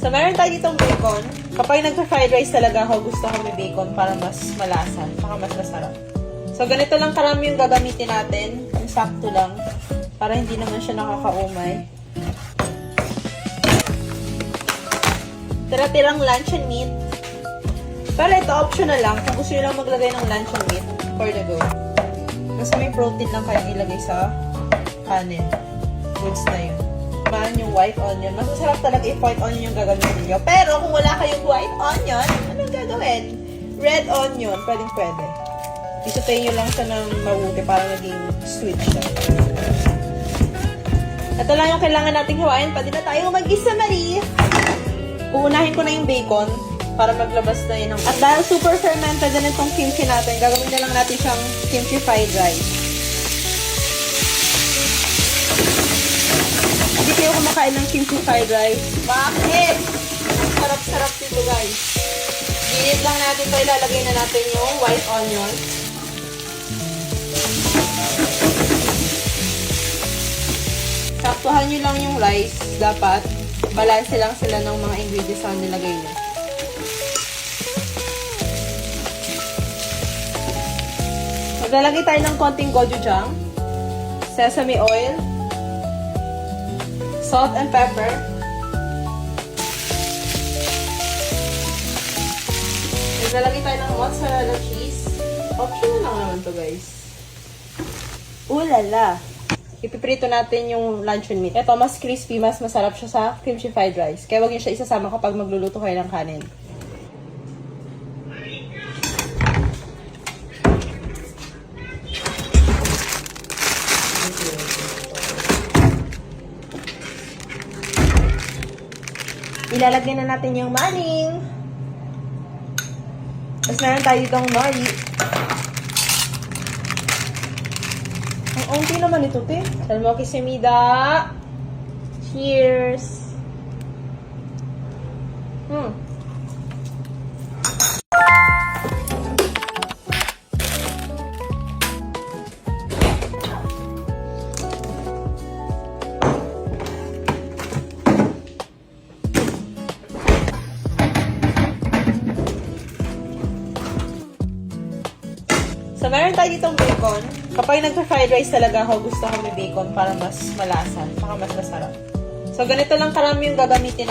So, meron tayo ditong bacon. Kapag nagpa-fried rice talaga ako, gusto ko may bacon para mas malasa, saka mas masarap. So, ganito lang karami yung gagamitin natin. Yung sakto lang. Para hindi naman siya nakakaumay. Tira-tirang luncheon meat. Pero ito, optional lang. Kung gusto nyo lang maglagay ng luncheon meat, for the go. Kasi may protein lang kayong ilagay sa kanin. Goods na yun. Man, yung white onion. Mas masarap talaga if white onion yung gagamitin nyo. Pero kung wala kayong white onion, anong gagawin? Red onion. Pwede. Isutayin nyo lang siya ng mabuti para maging sweet siya. Ito lang yung kailangan nating hawain. Pwede na tayo mag-isa, Marie. Uunahin ko na yung bacon para maglabas na yun. At dahil super fermented na itong kimchi natin, gagawin na lang natin siyang kimchi fried rice. Hindi kayo kumakain ng kimchi fried rice. Bakit? Sarap-sarap dito, guys. Ginit lang natin ito. Ilalagay na natin yung white onion. Saktuhan nyo lang yung rice. Dapat, balanse lang sila ng mga ingredients na nilagay nyo. Maglalagay tayo ng konting gochujang, sesame oil, salt and pepper, maglalagay tayo ng mozzarella cheese. Optional lang naman to, guys. Ulala! Ipiprito natin yung luncheon meat. Ito, mas crispy, mas masarap siya sa kimchi fried rice. Kaya wag niyo siya isasama kapag magluluto kayo ng kanin. Ilalagay na natin yung maning. Tapos meron tayo ditong nori. Ang unti naman ito, te. Salmoki semida. Cheers! So, meron tayo ditong bacon. Kapag nagpa-fried rice talaga ako, gusto ko may bacon para mas malasa, saka mas masarap. So, ganito lang karami yung gagamitin natin.